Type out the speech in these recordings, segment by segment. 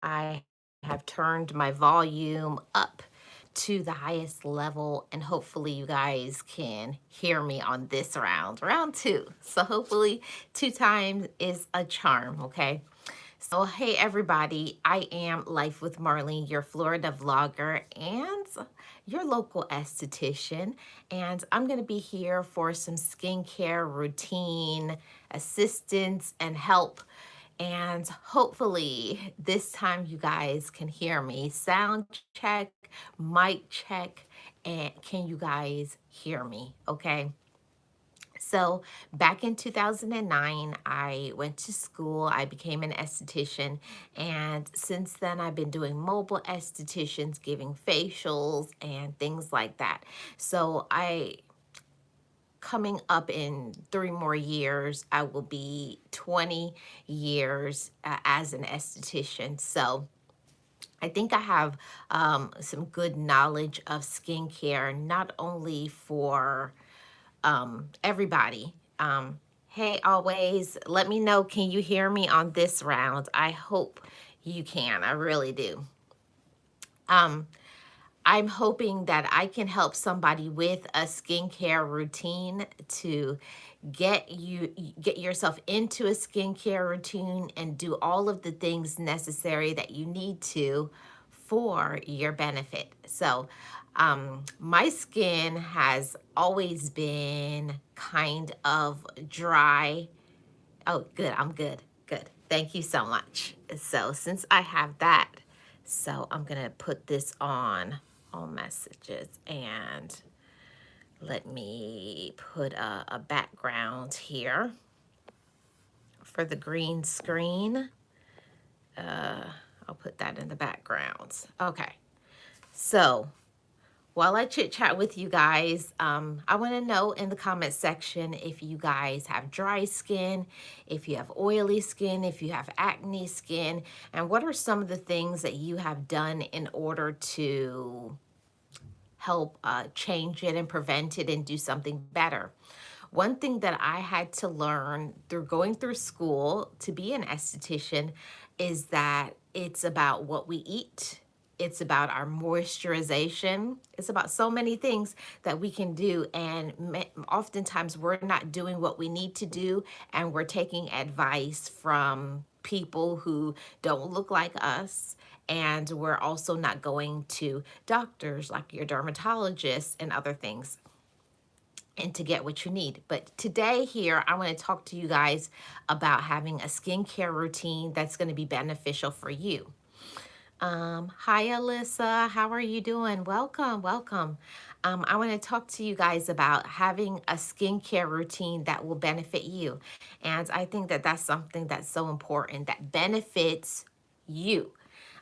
I have turned my volume up to the highest level, and hopefully you guys can hear me on this round two. So hopefully two times is a charm, okay? So hey everybody, I am Life with Marlene, your Florida vlogger and your local esthetician, and I'm going to be here for some skincare routine assistance and help. And hopefully this time you guys can hear me. Sound check, mic check, and can you guys hear me? Okay. So back in 2009, I went to school. I became an esthetician. And since then, I've been doing mobile estheticians, giving facials and things like that. So coming up in 3 more years, I will be 20 years as an esthetician. So I think I have some good knowledge of skincare, not only for everybody. Hey, always let me know. Can you hear me on this round? I hope you can. I really do. Um, I'm hoping that I can help somebody with a skincare routine to get yourself into a skincare routine and do all of the things necessary that you need to for your benefit. So, my skin has always been kind of dry. Oh, good. I'm good. Good. Thank you so much. So, since I have that, so I'm going to put this on all messages, and let me put a background here for the green screen. I'll put that in the background. Okay. So while I chit chat with you guys, I want to know in the comment section if you guys have dry skin, if you have oily skin, if you have acne skin, and what are some of the things that you have done in order to help change it and prevent it and do something better. One thing that I had to learn through going through school to be an esthetician is that it's about what we eat. It's about our moisturization. It's about so many things that we can do. And oftentimes we're not doing what we need to do, and we're taking advice from people who don't look like us. And we're also not going to doctors like your dermatologist and other things and to get what you need. But today here, I want to talk to you guys about having a skincare routine that's going to be beneficial for you. Hi, Alyssa. How are you doing? Welcome, welcome. I want to talk to you guys about having a skincare routine that will benefit you. And I think that that's something that's so important that benefits you.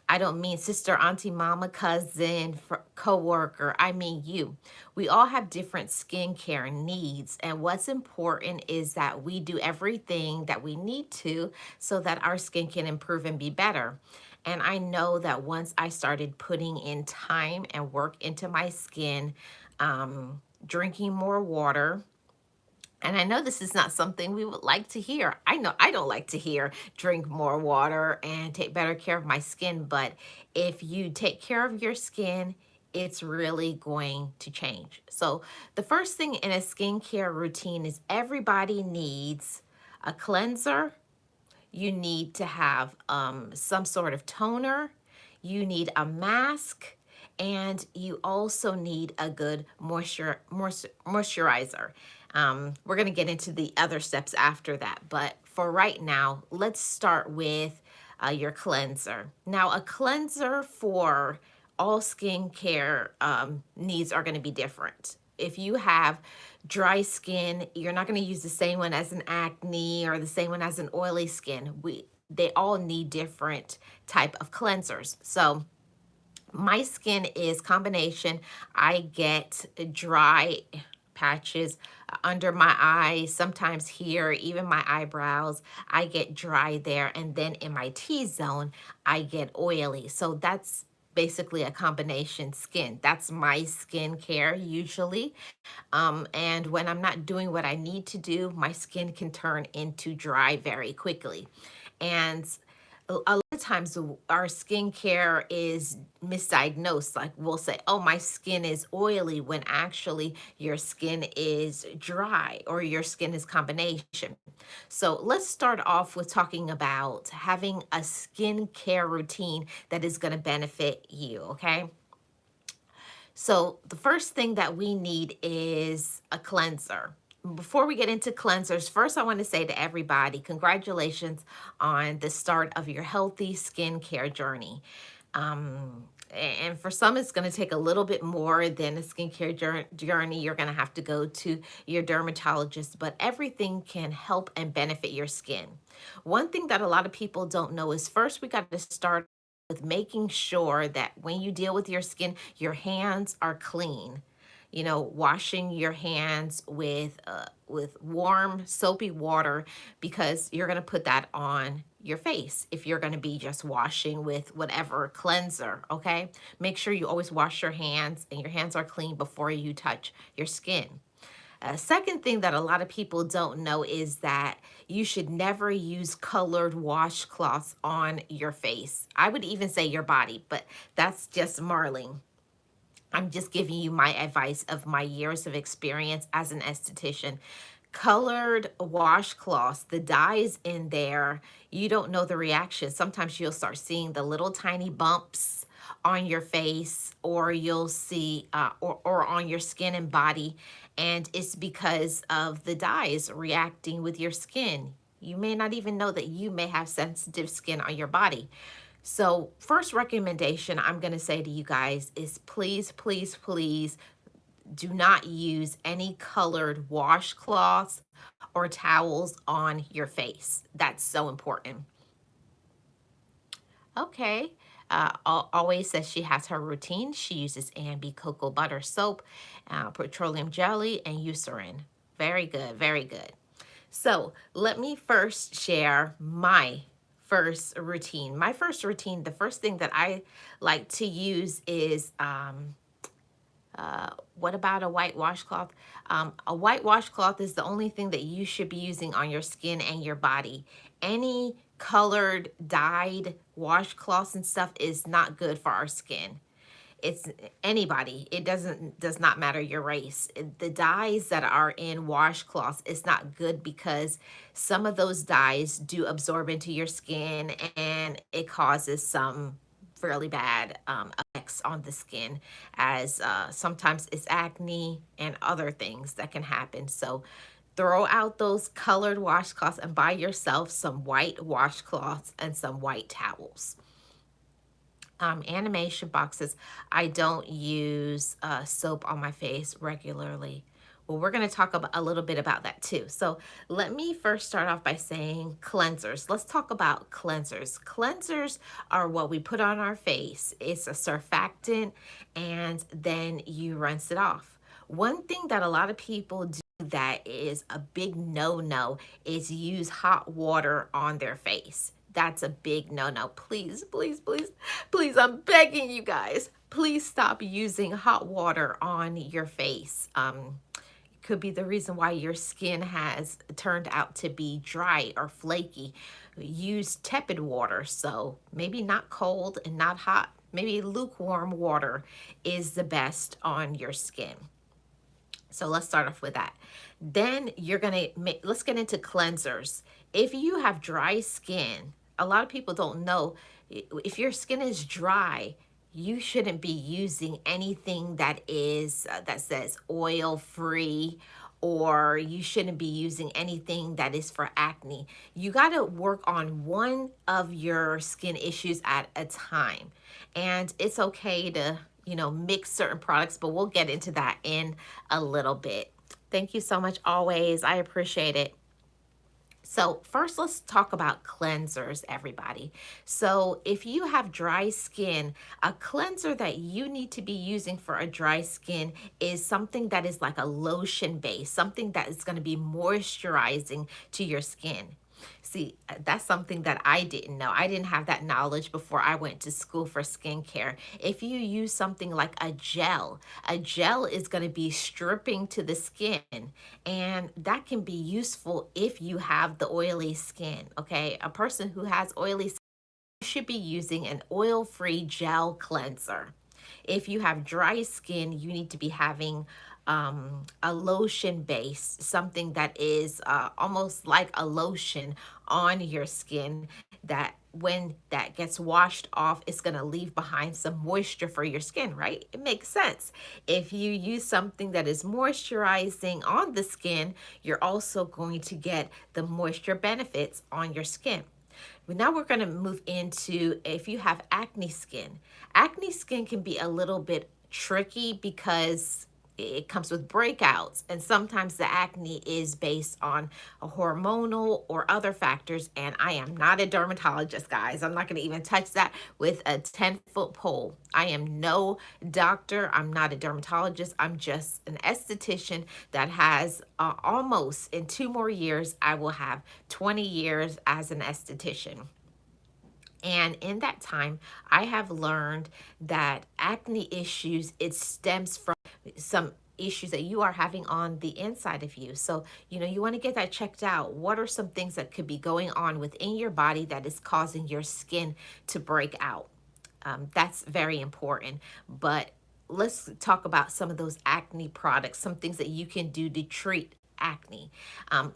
I don't mean sister, auntie, mama, cousin, coworker. I mean you. We all have different skincare needs, and what's important is that we do everything that we need to so that our skin can improve and be better. And I know that once I started putting in time and work into my skin, drinking more water, and I know this is not something we would like to hear. I know I don't like to hear drink more water and take better care of my skin, but if you take care of your skin, it's really going to change. So, the first thing in a skincare routine is everybody needs a cleanser. You need to have some sort of toner. You need a mask. And you also need a good moisturizer. We're going to get into the other steps after that. But for right now, let's start with your cleanser. Now, a cleanser for all skincare needs are going to be different. If you have dry skin, you're not going to use the same one as an acne or the same one as an oily skin. They all need different type of cleansers. So my skin is combination. I get dry patches under my eyes, sometimes here, even my eyebrows. I get dry there, and then in my T-zone, I get oily. So that's basically a combination skin. That's my skincare usually. And when I'm not doing what I need to do, my skin can turn into dry very quickly. And a lot of times our skincare is misdiagnosed. Like we'll say, oh, my skin is oily, when actually your skin is dry or your skin is combination. So let's start off with talking about having a skincare routine that is going to benefit you. Okay. So the first thing that we need is a cleanser. Before we get into cleansers, first I want to say to everybody, congratulations on the start of your healthy skincare journey. And for some, it's going to take a little bit more than a skincare journey. You're going to have to go to your dermatologist, but everything can help and benefit your skin. One thing that a lot of people don't know is first we got to start with making sure that when you deal with your skin, your hands are clean. You know, washing your hands with warm soapy water, because you're going to put that on your face if you're going to be just washing with whatever cleanser. Okay, make sure you always wash your hands and your hands are clean before you touch your skin. A second thing that a lot of people don't know is that you should never use colored washcloths on your face. I would even say your body, but that's just Marlene. I'm just giving you my advice of my years of experience as an esthetician. Colored washcloths, the dyes in there, you don't know the reaction. Sometimes you'll start seeing the little tiny bumps on your face, or you'll see, or on your skin and body, and it's because of the dyes reacting with your skin. You may not even know that you may have sensitive skin on your body. So, first recommendation I'm going to say to you guys is please, please, please do not use any colored washcloths or towels on your face. That's so important. Okay. Always says she has her routine. She uses Ambi cocoa butter soap, petroleum jelly, and Eucerin. Very good. Very good. So let me first share my first routine. My first routine, the first thing that I like to use is what about a white washcloth? A white washcloth is the only thing that you should be using on your skin and your body. Any colored, dyed washcloths and stuff is not good for our skin. It's anybody. It does not matter your race. The dyes that are in washcloths is not good because some of those dyes do absorb into your skin and it causes some fairly bad effects on the skin, as sometimes it's acne and other things that can happen. So throw out those colored washcloths and buy yourself some white washcloths and some white towels. Animation boxes, I don't use soap on my face regularly. Well, we're going to talk about a little bit about that too. So let me first start off by saying cleansers. Let's talk about cleansers. Cleansers are what we put on our face. It's a surfactant, and then you rinse it off. One thing that a lot of people do that is a big no-no is use hot water on their face. That's a big no-no. Please, please, please, please, I'm begging you guys, please stop using hot water on your face. It could be the reason why your skin has turned out to be dry or flaky. Use tepid water, so maybe not cold and not hot. Maybe lukewarm water is the best on your skin. So let's start off with that. Then you're gonna let's get into cleansers. If you have dry skin, a lot of people don't know, if your skin is dry, you shouldn't be using anything that is that says oil free, or you shouldn't be using anything that is for acne. You got to work on one of your skin issues at a time. And it's okay to, mix certain products, but we'll get into that in a little bit. Thank you so much always. I appreciate it. So first, let's talk about cleansers, everybody. So if you have dry skin, a cleanser that you need to be using for a dry skin is something that is like a lotion base, something that is going to be moisturizing to your skin. See, that's something that I didn't know. I didn't have that knowledge before I went to school for skincare. If you use something like a gel is going to be stripping to the skin, and that can be useful if you have the oily skin, okay? A person who has oily skin should be using an oil-free gel cleanser. If you have dry skin, you need to be having a lotion base, something that is almost like a lotion on your skin that when that gets washed off, it's going to leave behind some moisture for your skin, right? It makes sense. If you use something that is moisturizing on the skin, you're also going to get the moisture benefits on your skin. But now we're going to move into if you have acne skin. Acne skin can be a little bit tricky because it comes with breakouts, and sometimes the acne is based on a hormonal or other factors. And I am not a dermatologist, guys. I'm not going to even touch that with a 10-foot pole. I am no doctor. I'm not a dermatologist. I'm just an esthetician that has almost in 2 more years, I will have 20 years as an esthetician. And in that time, I have learned that acne issues, it stems from some issues that you are having on the inside of you. So, you want to get that checked out. What are some things that could be going on within your body that is causing your skin to break out? That's very important. But let's talk about some of those acne products, some things that you can do to treat acne.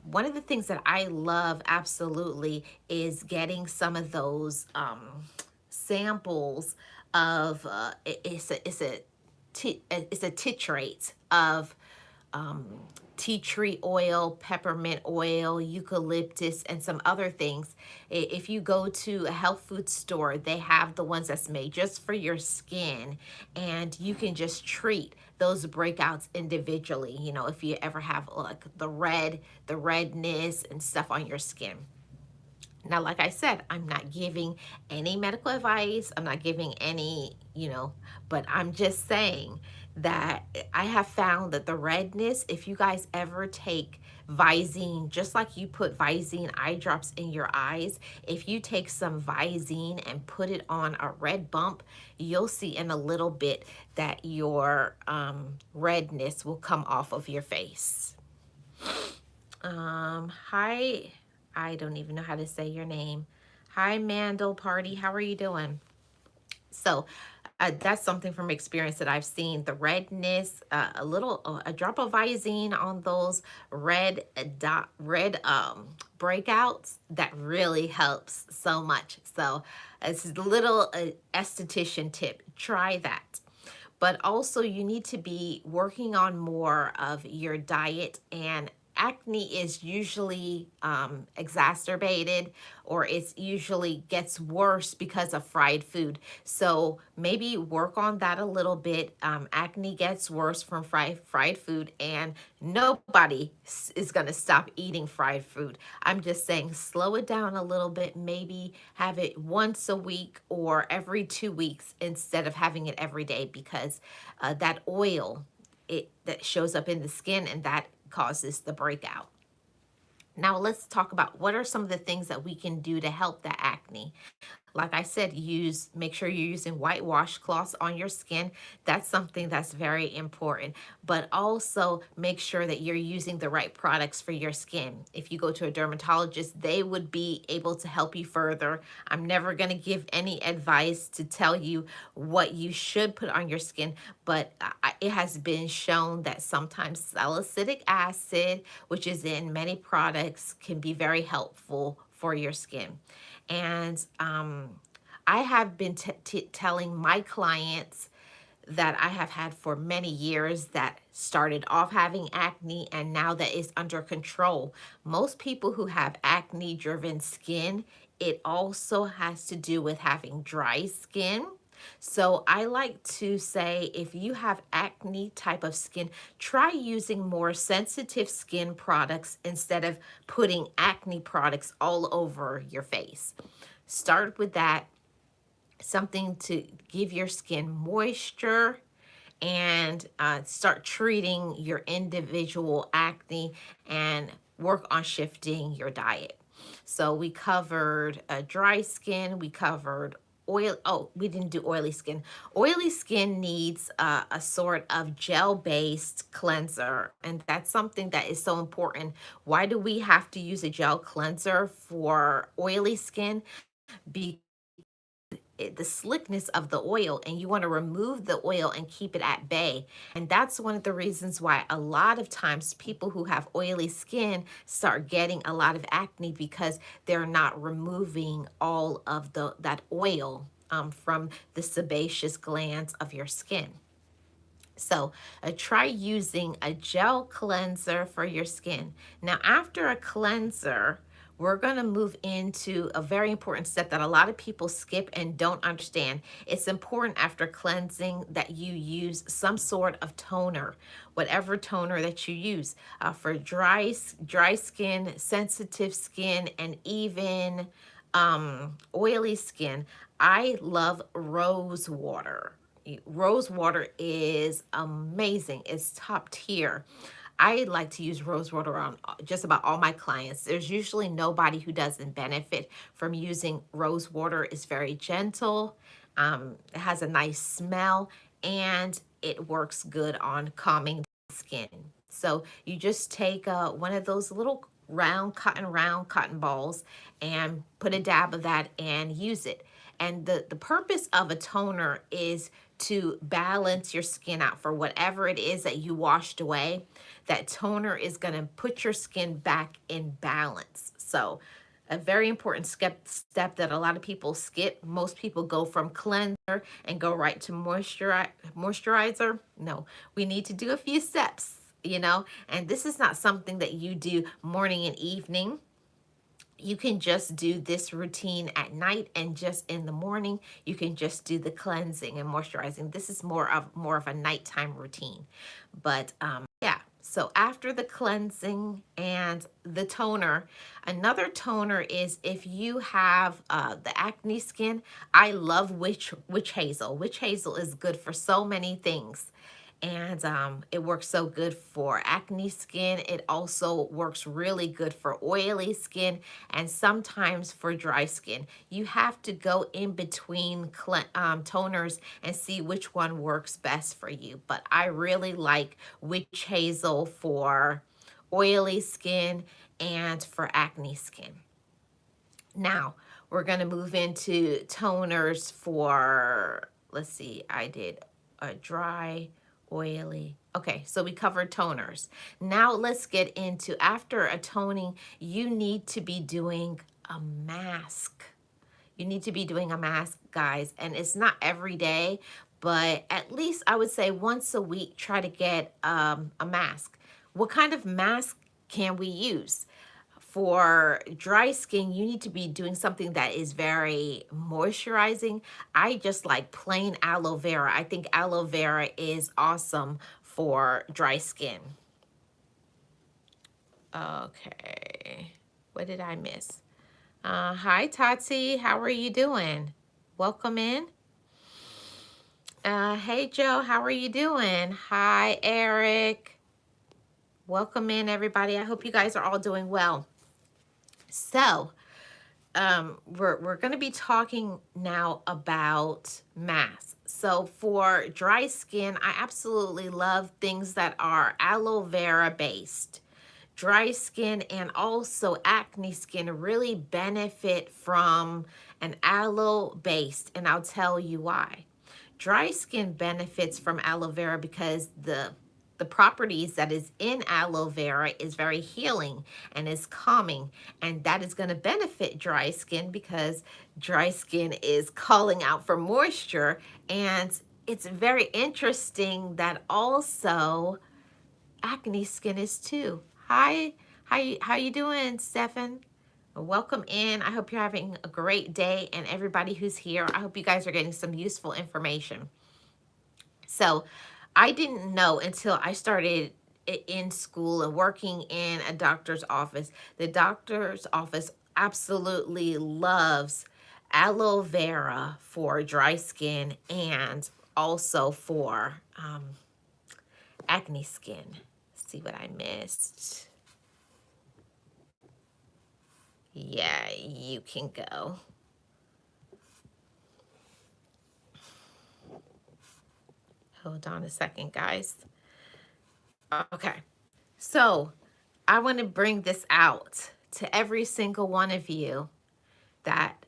One of the things that I love absolutely is getting some of those samples of it's a titrate of um, tea tree oil, peppermint oil, eucalyptus, and some other things. If you go to a health food store, they have the ones that's made just for your skin, and you can just treat those breakouts individually. If you ever have like the redness and stuff on your skin. Now, like I said, I'm not giving any medical advice. I'm not giving any, but I'm just saying that I have found that the redness, if you guys ever take Visine, just like you put Visine eye drops in your eyes, if you take some Visine and put it on a red bump, you'll see in a little bit that your redness will come off of your face. Hi, I don't even know how to say your name. Hi, Mandel Party. How are you doing? So, that's something from experience that I've seen. The redness, a drop of Visine on those red breakouts, that really helps so much. So, it's a little esthetician tip. Try that. But also, you need to be working on more of your diet, and acne is usually exacerbated, or it's usually gets worse because of fried food. So maybe work on that a little bit. Acne gets worse from fried food, and nobody is going to stop eating fried food. I'm just saying slow it down a little bit. Maybe have it once a week or every 2 weeks instead of having it every day, because that oil that shows up in the skin, and that causes the breakout. Now let's talk about what are some of the things that we can do to help the acne. Like I said, make sure you're using white washcloths on your skin. That's something that's very important. But also make sure that you're using the right products for your skin. If you go to a dermatologist, they would be able to help you further. I'm never going to give any advice to tell you what you should put on your skin, but it has been shown that sometimes salicylic acid, which is in many products, can be very helpful for your skin. And I have been telling my clients that I have had for many years that started off having acne and now that is under control. Most people who have acne driven skin, it also has to do with having dry skin. So I like to say if you have acne type of skin, try using more sensitive skin products instead of putting acne products all over your face. Start with that, something to give your skin moisture, and start treating your individual acne and work on shifting your diet. So we covered dry skin, we covered oil. Oh, we didn't do oily skin. Oily skin needs a sort of gel-based cleanser, and that's something that is so important. Why do we have to use a gel cleanser for oily skin? the slickness of the oil, and you want to remove the oil and keep it at bay. And that's one of the reasons why a lot of times people who have oily skin start getting a lot of acne, because they're not removing all of that oil from the sebaceous glands of your skin. So try using a gel cleanser for your skin. Now, after a cleanser, we're going to move into a very important step that a lot of people skip and don't understand. It's important after cleansing that you use some sort of toner, whatever toner that you use for dry skin, sensitive skin, and even oily skin. I love rose water. Rose water is amazing. It's top tier. I like to use rose water on just about all my clients. There's usually nobody who doesn't benefit from using rose water. It's very gentle. It has a nice smell, and it works good on calming the skin. So you just take one of those little round cotton balls and put a dab of that and use it. And the purpose of a toner is to balance your skin out for whatever it is that you washed away. That toner is going to put your skin back in balance. So a very important step that a lot of people skip. Most people go from cleanser and go right to moisturizer. No, we need to do a few steps, and this is not something that you do morning and evening. You can just do this routine at night, and just in the morning you can just do the cleansing and moisturizing. This is more of a nighttime routine. But yeah, so after the cleansing and the toner, another toner is if you have the acne skin. I love witch hazel. Witch hazel is good for so many things. And it works so good for acne skin. It also works really good for oily skin, and sometimes for dry skin. You have to go in between toners and see which one works best for you. But I really like witch hazel for oily skin and for acne skin. Now, we're going to move into toners for, let's see, I did a dry, oily. Okay, so we covered toners. Now let's get into, after a toning, you need to be doing a mask. You need to be doing a mask, guys, and it's not every day, but at least I would say once a week, try to get a mask. What kind of mask can we use? For dry skin, you need to be doing something that is very moisturizing. I just like plain aloe vera. I think aloe vera is awesome for dry skin. Okay, what did I miss? Hi, Tati. How are you doing? Welcome in. Hey, Joe. How are you doing? Hi, Eric. Welcome in, everybody. I hope you guys are all doing well. So, we're going to be talking now about masks. So for dry skin, I absolutely love things that are aloe vera based. Dry skin and also acne skin really benefit from an aloe based, and I'll tell you why. Dry skin benefits from aloe vera because the properties that is in aloe vera is very healing and is calming, and that is going to benefit dry skin because dry skin is calling out for moisture. And it's very interesting that also acne skin is too. Hi, how you doing, Stefan? Welcome in. I hope you're having a great day, and everybody who's here, I hope you guys are getting some useful information. So I didn't know until I started in school and working in a doctor's office. The doctor's office absolutely loves aloe vera for dry skin and also for acne skin. Let's see what I missed. Yeah, you can go. Hold on a second, guys. Okay, so I want to bring this out to every single one of you that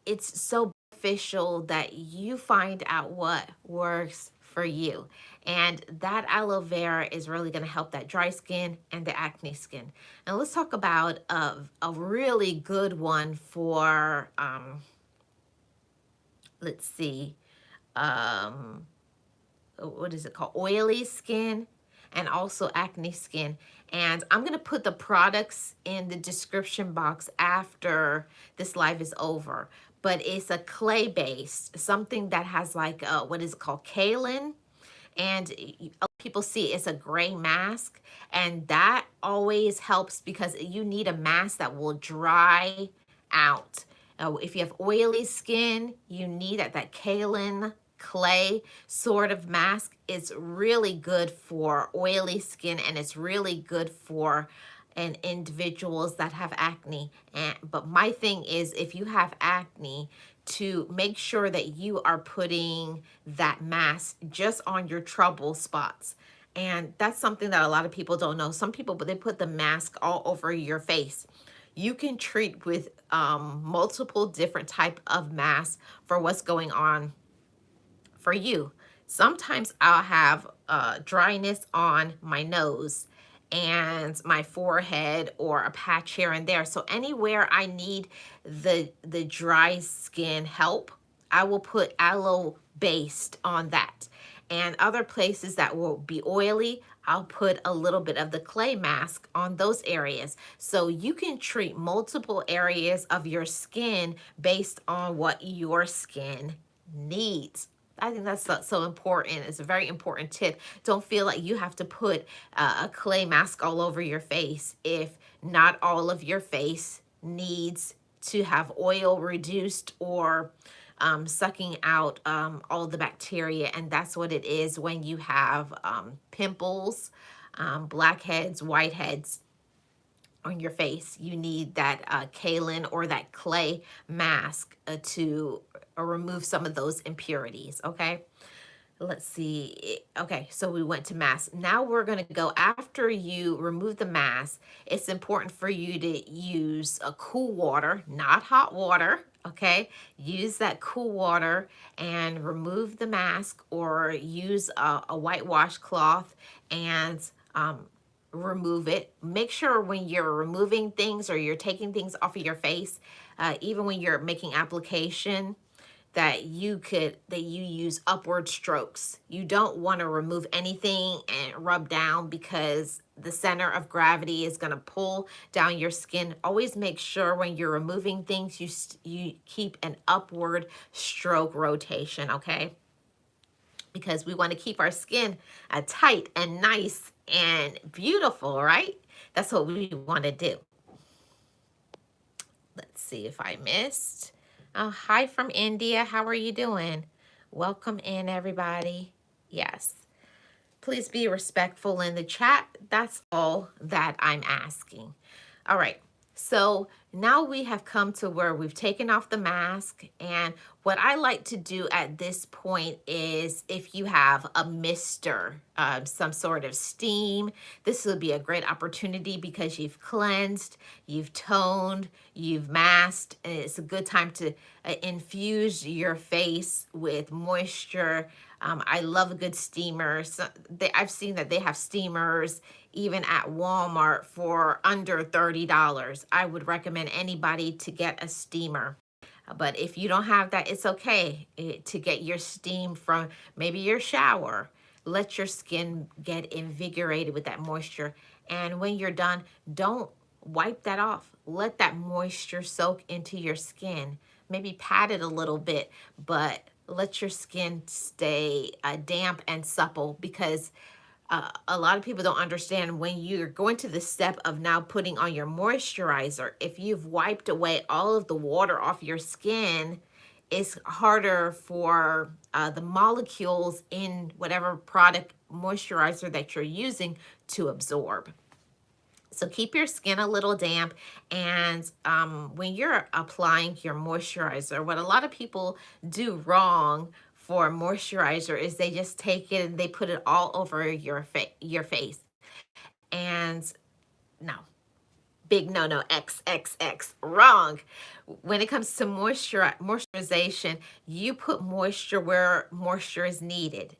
it's so beneficial that you find out what works for you. And that aloe vera is really going to help that dry skin and the acne skin. Now let's talk about a really good one for, let's see, um, what is it called? Oily skin and also acne skin. And I'm going to put the products in the description box after this live is over. But it's a clay based, something that has like, what is it called? Kaolin. And people see it's a gray mask. And that always helps because you need a mask that will dry out. If you have oily skin, you need that kaolin clay sort of mask. It's really good for oily skin, and it's really good for individuals that have acne. But my thing is, if you have acne, to make sure that you are putting that mask just on your trouble spots. And that's something that a lot of people don't know. Some people, but they put the mask all over your face. You can treat with multiple different type of masks for what's going on for you. Sometimes I'll have dryness on my nose and my forehead or a patch here and there. So anywhere I need the dry skin help, I will put aloe based on that. And other places that will be oily, I'll put a little bit of the clay mask on those areas. So you can treat multiple areas of your skin based on what your skin needs. I think that's so important. It's a very important tip. Don't feel like you have to put a clay mask all over your face if not all of your face needs to have oil reduced or sucking out all the bacteria. And that's what it is when you have pimples, blackheads, whiteheads on your face. You need that kaolin or that clay mask to remove some of those impurities. Okay, let's see. Okay, so we went to mask. Now we're going to go, after you remove the mask, it's important for you to use a cool water, not hot water. Okay, use that cool water and remove the mask, or use a white washcloth and remove it. Make sure when you're removing things or you're taking things off of your face, even when you're making application, that you use upward strokes. You don't want to remove anything and rub down, because the center of gravity is going to pull down your skin. Always make sure when you're removing things, you keep an upward stroke rotation, okay? Because we want to keep our skin tight and nice and beautiful, right? That's what we want to do. Let's see if I missed. Oh, hi from India. How are you doing? Welcome in, everybody. Yes. Please be respectful in the chat. That's all that I'm asking. All right. So now we have come to where we've taken off the mask. And what I like to do at this point is, if you have a mister, some sort of steam, this would be a great opportunity because you've cleansed, you've toned, you've masked, and it's a good time to infuse your face with moisture. I love a good steamer. So I've seen that they have steamers even at Walmart for under $30. I would recommend anybody to get a steamer. But if you don't have that, it's okay to get your steam from maybe your shower. Let your skin get invigorated with that moisture. And when you're done, don't wipe that off. Let that moisture soak into your skin. Maybe pat it a little bit, but let your skin stay damp and supple, because a lot of people don't understand, when you're going to the step of now putting on your moisturizer, if you've wiped away all of the water off your skin, it's harder for the molecules in whatever product moisturizer that you're using to absorb. So keep your skin a little damp. And when you're applying your moisturizer, what a lot of people do wrong for moisturizer is they just take it and they put it all over your face. And no, big no no, XXX. Wrong. When it comes to moisturization, you put moisture where moisture is needed.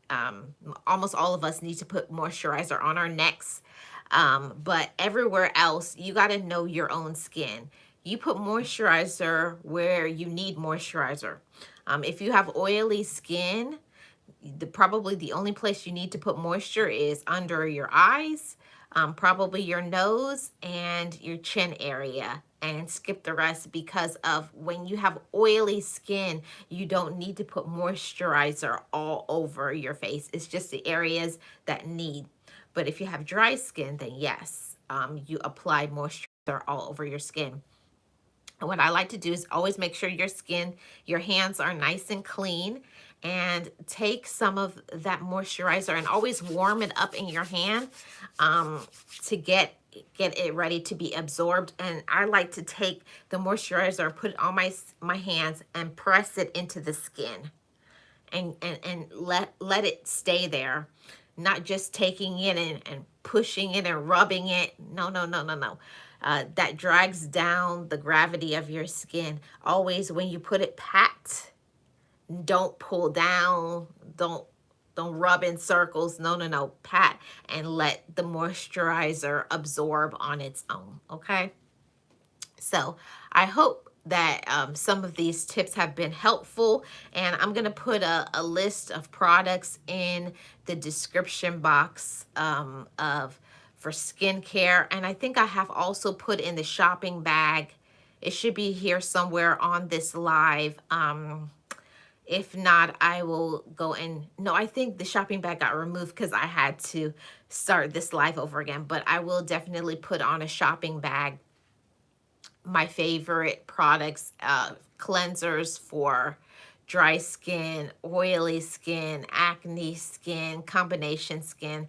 Almost all of us need to put moisturizer on our necks, but everywhere else, you got to know your own skin. You put moisturizer where you need moisturizer. If you have oily skin, probably the only place you need to put moisture is under your eyes, probably your nose and your chin area, and skip the rest, because of when you have oily skin, you don't need to put moisturizer all over your face. It's just the areas that need. But if you have dry skin, then yes, you apply moisturizer all over your skin. And what I like to do is always make sure your hands are nice and clean, and take some of that moisturizer and always warm it up in your hand, to get it ready to be absorbed. And I like to take the moisturizer, put it on my hands, and press it into the skin, and let it stay there. Not just taking it and pushing it and rubbing it. No, no, no, no, no. That drags down the gravity of your skin. Always, when you put it, pat. Don't pull down. Don't rub in circles. No, no, no. Pat and let the moisturizer absorb on its own. Okay. So I hope that some of these tips have been helpful, and I'm going to put a list of products in the description box, for skincare. And I think I have also put in the shopping bag. It should be here somewhere on this live. If not, I will go and, no, I think the shopping bag got removed because I had to start this live over again. But I will definitely put on a shopping bag my favorite products, cleansers for dry skin, oily skin, acne skin, combination skin.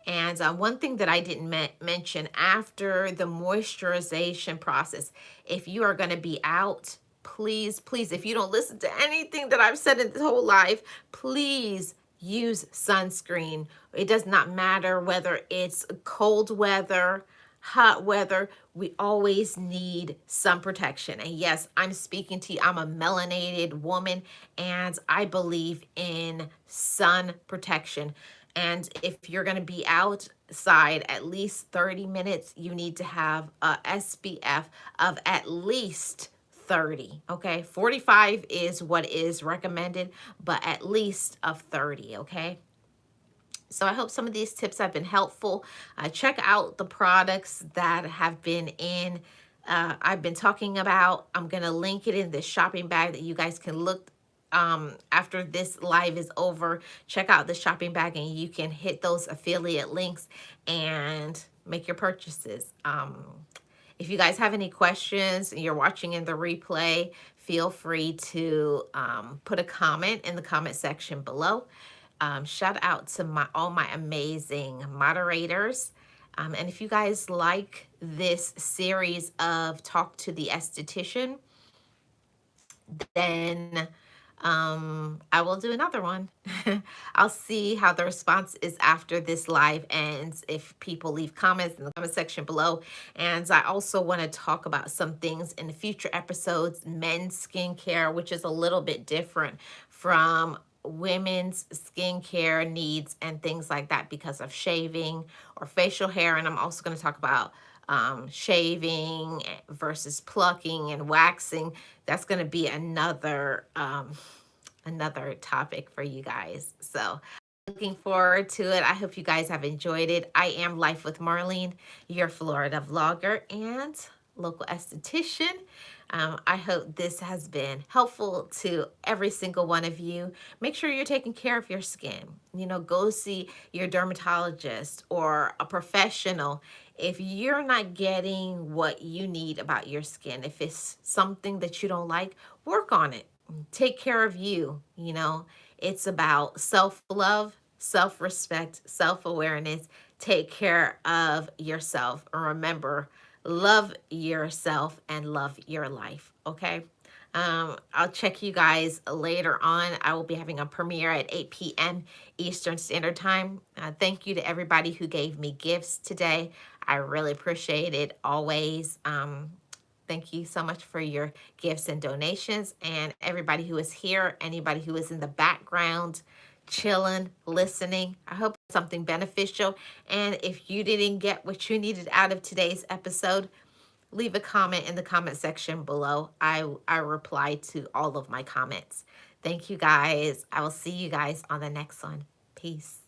And one thing that I didn't mention, after the moisturization process, if you are going to be out, please, please, if you don't listen to anything that I've said in this whole life, please use sunscreen. It does not matter whether it's cold weather, hot weather, we always need sun protection. And yes, I'm speaking to you. I'm a melanated woman, and I believe in sun protection. And if you're going to be outside at least 30 minutes, you need to have a SPF of at least 30. Okay, 45 is what is recommended, but at least of 30. Okay. So I hope some of these tips have been helpful. Check out the products that have been in, I've been talking about. I'm going to link it in the shopping bag that you guys can look after this live is over. Check out the shopping bag and you can hit those affiliate links and make your purchases. If you guys have any questions and you're watching in the replay, feel free to put a comment in the comment section below. Shout out to all my amazing moderators. And if you guys like this series of Talk to the Esthetician, then I will do another one. I'll see how the response is after this live ends, if people leave comments in the comment section below. And I also want to talk about some things in the future episodes, men's skincare, which is a little bit different from women's skincare needs and things like that because of shaving or facial hair. And I'm also going to talk about shaving versus plucking and waxing. That's going to be another topic for you guys. So looking forward to it. I hope you guys have enjoyed it. I am Life with Marlene, your Florida vlogger and local esthetician. I hope this has been helpful to every single one of you. Make sure you're taking care of your skin. You know, go see your dermatologist or a professional. If you're not getting what you need about your skin, if it's something that you don't like, work on it. Take care of you. You know, it's about self-love, self-respect, self-awareness. Take care of yourself. And remember, love yourself and love your life. Okay. I'll check you guys later on. I will be having a premiere at 8 p.m. Eastern Standard Time. Thank you to everybody who gave me gifts today. I really appreciate it always. Thank you so much for your gifts and donations. And everybody who is here, anybody who is in the background, chilling, listening, I hope it's something beneficial. And if you didn't get what you needed out of today's episode, leave a comment in the comment section below. I reply to all of my comments. Thank you guys. I will see you guys on the next one. Peace.